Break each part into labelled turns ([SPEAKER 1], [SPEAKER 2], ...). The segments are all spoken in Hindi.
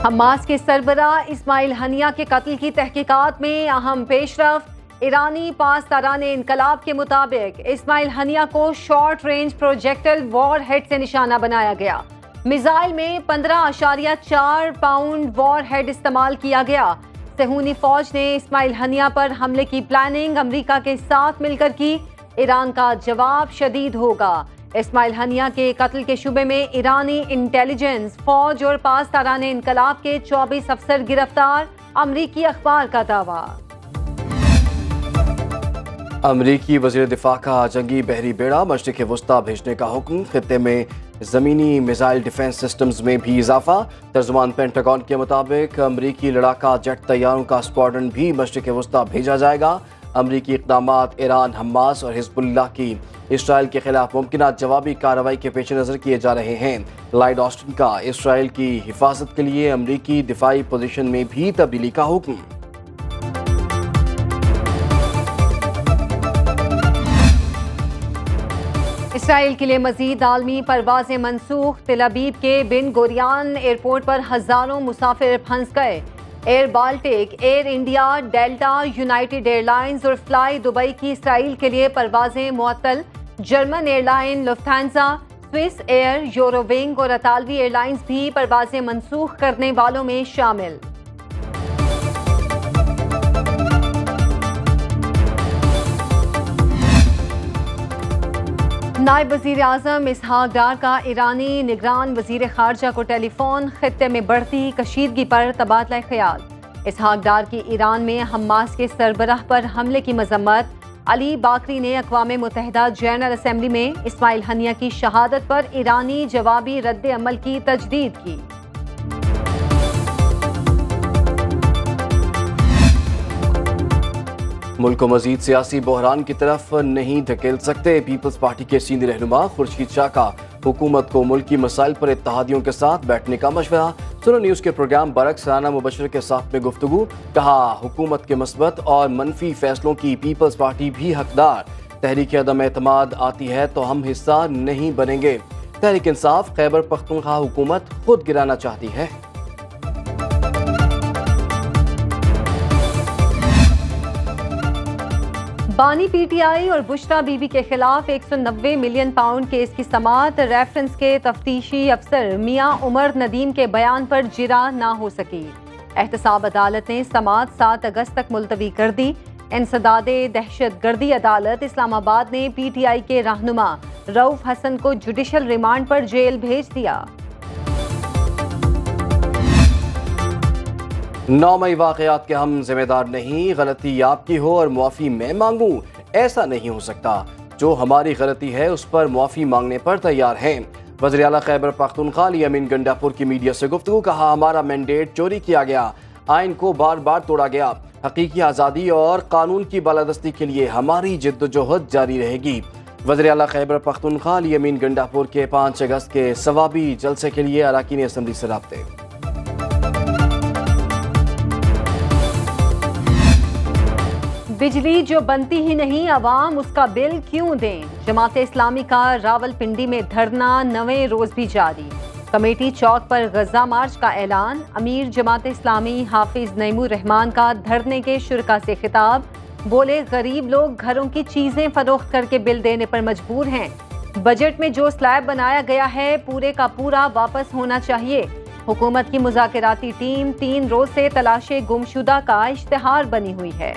[SPEAKER 1] हमास के सरबराह इस्माइल हनिया के कत्ल की तहकीकात में अहम पेशरफ। ईरानी पासदाराने इनकलाब के मुताबिक इस्माइल हनिया को short range projectile war head से निशाना बनाया गया। मिसाइल में 15.4 पाउंड वॉर हेड इस्तेमाल किया गया। सहूनी फौज ने इस्माइल हनिया पर हमले की प्लानिंग अमरीका के साथ मिलकर की। ईरान का जवाब शदीद होगा। इस्माइल हनिया के कत्ल के शुबे में ईरानी इंटेलिजेंस, फौज और पासदाराने इनकलाब के 24 अफसर गिरफ्तार। अमरीकी अखबार का दावा।
[SPEAKER 2] अमरीकी वज़ीर दिफा का जंगी बहरी बेड़ा मशरिक़ वुस्ता भेजने का हुक्म। खित्ते में ज़मीनी मिसाइल डिफेंस सिस्टम्स में भी इजाफा। तर्जुमान पेंटागन के मुताबिक अमरीकी लड़ाका जेट तैयारों का स्क्वाड्रन भी मशरिक़ वुस्ता भेजा जाएगा। अमरीकी इक़दामात ईरान, हमास और हिज़्बुल्लाह की इसराइल के खिलाफ मुमकिन जवाबी कार्रवाई के पेश नज़र किए जा रहे हैं। लॉयड ऑस्टिन का इसराइल की हिफाजत के लिए अमरीकी दिफाई पोजीशन में भी तब्दीली का हुक्म।
[SPEAKER 1] इसराइल के लिए मजीद आलमी परवाजें मनसूख। तेल अवीव के बिन गोरियान एयरपोर्ट पर हजारों मुसाफिर फंस गए। Air Baltic, Air India, Delta, United Airlines और फ्लाई दुबई की इसराइल के लिए परवाजें मुअत्तल। German airline, Lufthansa, Swiss Air, Eurowing और अतालवी एयरलाइंस भी परवाजें मनसूख करने वालों में शामिल। नायब वज़ीर आज़म इसहाक डार का ईरानी निगरान वज़ीर ख़ारजा को टेलीफोन। खित्ते में बढ़ती कशीदगी पर तबादला ख्याल। इसहाक डार की ईरान में हमास के सरबराह पर हमले की मजम्मत। अली बाकरी ने अक़वाम मुत्तहिदा जनरल असम्बली में इस्माइल हनिया की शहादत पर ईरानी जवाबी रद्द अमल की तजदीद की।
[SPEAKER 2] मुल्क को मजीद सियासी बहरान की तरफ नहीं धकेल सकते। पीपल्स पार्टी के सीनियर रहनुमा खुर्शीद शाह का हुकूमत को मुल्की मसाइल पर इत्तेहादियों के साथ बैठने का मशवरा। सुनो न्यूज़ के प्रोग्राम बरक्स राना मुबशर के साथ में गुफ्तगू। कहा, हुकूमत के मस्बत और मनफी फैसलों की पीपल्स पार्टी भी हकदार। तहरीक अदम एतमाद आती है तो हम हिस्सा नहीं बनेंगे। तहरीक इंसाफ खैबर पख्तूनख्वा हुकूमत खुद गिराना चाहती है।
[SPEAKER 1] बानी पीटीआई और बुशरा बीबी के खिलाफ 190 मिलियन पाउंड केस की समाअत। रेफरेंस के तफ्तीशी अफसर मियां उमर नदीम के बयान पर जिरा ना हो सकी। एहतसाब अदालत ने समाअत 7 अगस्त तक मुलतवी कर दी। इंसदादे दहशतगर्दी अदालत इस्लामाबाद ने पीटीआई के रहनुमा रऊफ हसन को जुडिशल रिमांड पर जेल भेज दिया।
[SPEAKER 2] 9 मई वाकयात के हम जिम्मेदार नहीं। गलती आपकी हो और मुआफ़ी मैं मांगूं, ऐसा नहीं हो सकता। जो हमारी गलती है उस पर मुआफ़ी मांगने पर तैयार हैं। वज़ीर आला खैबर पख्तूनख्वा अली अमीन गंडापुर की मीडिया से गुफ्तगू। कहा, हमारा मैंडेट चोरी किया गया, आइन को बार बार तोड़ा गया। हकीकी आज़ादी और कानून की बालादस्ती के लिए हमारी जिद्दोजहद जारी रहेगी। वज़ीर आला खैबर पख्तूनख्वा अली अमीन गंडापुर के 5 अगस्त के सवाबी जलसे के लिए अरकान असम्बली से राब्ते।
[SPEAKER 1] बिजली जो बनती ही नहीं, अवाम उसका बिल क्यों दें? जमात इस्लामी का रावलपिंडी में धरना 9वें रोज भी जारी। कमेटी चौक पर गजा मार्च का ऐलान। अमीर जमात इस्लामी हाफिज नईमुर रहमान का धरने के शुरका से खिताब। बोले, गरीब लोग घरों की चीजें फरोख्त करके बिल देने पर मजबूर हैं। बजट में जो स्लैब बनाया गया है पूरे का पूरा वापस होना चाहिए। हुकूमत की मुज़ाकराती टीम 3 रोज से तलाशे गुमशुदा का इश्तिहार बनी हुई है।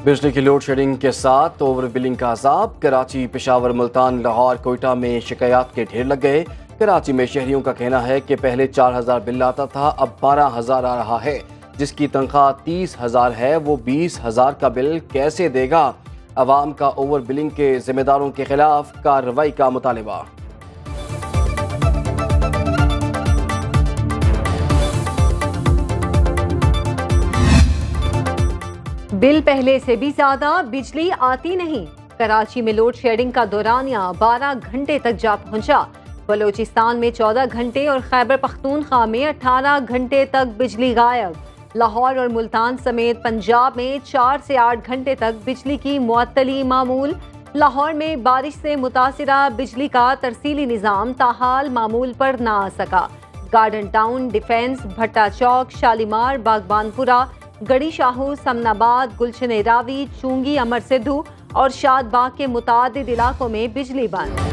[SPEAKER 2] बिजली की लोड शेडिंग के साथ ओवर बिलिंग का अजाब। कराची, पेशावर, मुल्तान, लाहौर, कोयटा में शिकायत के ढेर लग गए। कराची में शहरियों का कहना है कि पहले 4000 बिल आता था, अब 12000 आ रहा है। जिसकी तनख्वाह 30,000 है वो 20,000 का बिल कैसे देगा? अवाम का ओवर बिलिंग के जिम्मेदारों के खिलाफ कार्रवाई का मुतालबा।
[SPEAKER 1] बिल पहले से भी ज्यादा, बिजली आती नहीं। कराची में लोड शेडिंग का दौरानिया 12 घंटे तक जा पहुंचा। बलोचिस्तान में 14 घंटे और खैबर पख्तूनख्वा में 18 घंटे तक बिजली गायब। लाहौर और मुल्तान समेत पंजाब में 4 से 8 घंटे तक बिजली की मुअत्तली मामूल। लाहौर में बारिश से मुतासिरा बिजली का तरसीली निज़ाम ताहाल मामूल पर ना आ सका। गार्डन टाउन, डिफेंस, भट्टा चौक, शालीमार, बागबानपुरा, गड़ी शाहू, समनाबाद, गुलशन रावी, चूंगी, अमर सिद्धू और शादबाग के मुतादिद इलाकों में बिजली बंद।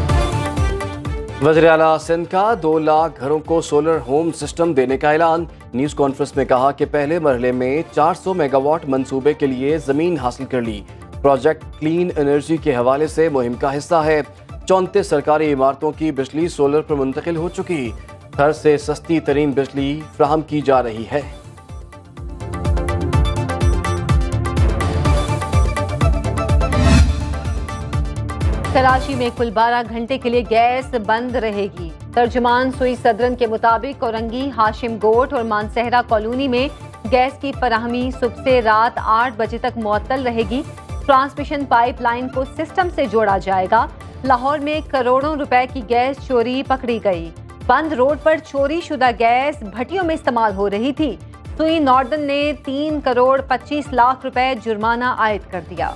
[SPEAKER 2] वज़ीर आला सिंध का 2 लाख घरों को सोलर होम सिस्टम देने का ऐलान। न्यूज़ कॉन्फ्रेंस में कहा कि पहले मरहले में 400 मेगावाट मंसूबे के लिए ज़मीन हासिल कर ली। प्रोजेक्ट क्लीन एनर्जी के हवाले से मुहिम का हिस्सा है। 34 सरकारी इमारतों की बिजली सोलर पर मुंतकिल हो चुकी। घर से सस्ती तरीन बिजली फ्राहम की जा रही है।
[SPEAKER 1] कराची में कुल 12 घंटे के लिए गैस बंद रहेगी। तर्जुमान सुई सदरन के मुताबिक औरंगी, हाशिम गोट और मानसहरा कॉलोनी में गैस की फराहमी सुबह से रात 8 बजे तक मुअत्तल रहेगी। ट्रांसमिशन पाइपलाइन को सिस्टम से जोड़ा जाएगा। लाहौर में करोड़ों रुपए की गैस चोरी पकड़ी गई। बंद रोड पर चोरी शुदा गैस भट्टियों में इस्तेमाल हो रही थी। सुई नॉर्दर्न ने 3 करोड़ 25 लाख रुपए जुर्माना आयद कर दिया।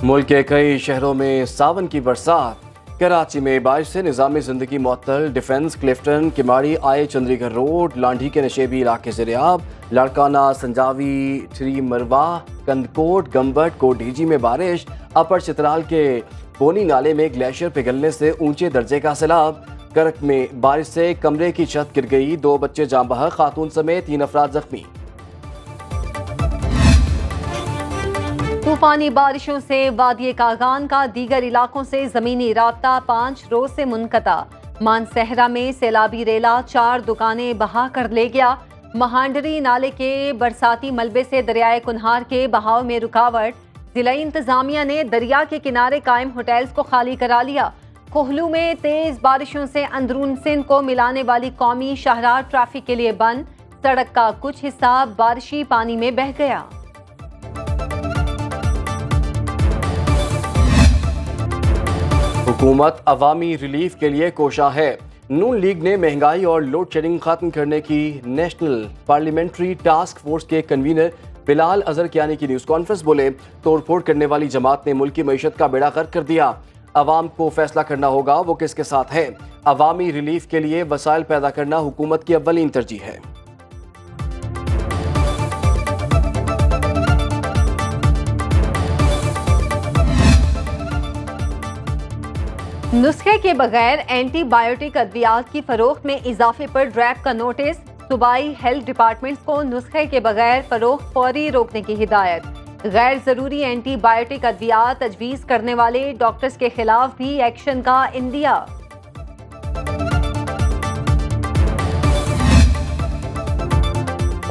[SPEAKER 2] मुल्क के कई शहरों में सावन की बरसात। कराची में बारिश से निज़ामी ज़िंदगी मुअत्तल। डिफेंस, क्लिफ्टन, किमाड़ी, आए चंद्रीगढ़ रोड, लांढी के नशेबी इलाके ज़ेरियाब, लाड़काना, संजावी, थ्री मरवा, कंदकोट, गम्बट, कोटडीजी में बारिश। अपर चित्राल के बोनी नाले में ग्लेशियर पिघलने से ऊंचे दर्जे का सैलाब। करक में बारिश से कमरे की छत गिर गई। 2 बच्चे जाँ बहक, खातून समेत 3 अफराद जख्मी।
[SPEAKER 1] तूफानी बारिशों से वादी कागान का दीगर इलाकों से जमीनी राब्ता 5 रोज से मुनक़ता। मानसहरा में सैलाबी रेला 4 दुकानें बहा कर ले गया। महांडरी नाले के बरसाती मलबे से दरियाए कुन्हार के बहाव में रुकावट। जिला इंतजामिया ने दरिया के किनारे कायम होटल्स को खाली करा लिया। कोहलू में तेज बारिशों से अंदरून सिंध को मिलाने वाली कौमी शाहराह ट्रैफिक के लिए बंद। सड़क का कुछ हिस्सा बारिशी पानी में बह गया।
[SPEAKER 2] हुकूमत अवामी रिलीफ के लिए कोशा है। नून लीग ने महंगाई और लोड शेडिंग खत्म करने की नेशनल पार्लियामेंट्री टास्क फोर्स के कन्वीनर बिलाल अजहर कियानी की न्यूज़ कॉन्फ्रेंस बोले, तोड़फोड़ करने वाली जमात ने मुल्क की मईशत का बेड़ा गर्क कर दिया। अवाम को फैसला करना होगा वो किसके साथ है। अवामी रिलीफ के लिए वसाइल पैदा करना हुकूमत की अव्वलीन तरजीह है।
[SPEAKER 1] नुस्खे के बगैर एंटीबायोटिक अद्वियात की फरोख्त में इजाफे पर ड्रैब का नोटिस। सूबाई हेल्थ डिपार्टमेंट्स को नुस्खे के बगैर फरोख्त फौरी रोकने की हिदायत। गैर जरूरी एंटीबायोटिक अद्वियात तजवीज़ करने वाले डॉक्टर्स के खिलाफ भी एक्शन का इंदिया।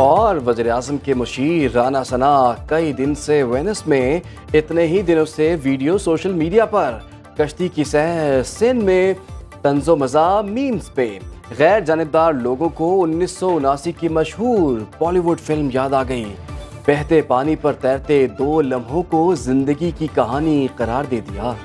[SPEAKER 2] और वज़ीर-ए-आज़म के मुशीर राना सना कई दिन से वेनिस में, इतने ही दिनों से वीडियो सोशल मीडिया पर। कश्ती की सैर सिंध में तंजो मज़ा मीम्स पे। गैर जानिबदार लोगों को 1979 की मशहूर बॉलीवुड फिल्म याद आ गई। बहते पानी पर तैरते 2 लम्हों को जिंदगी की कहानी करार दे दिया।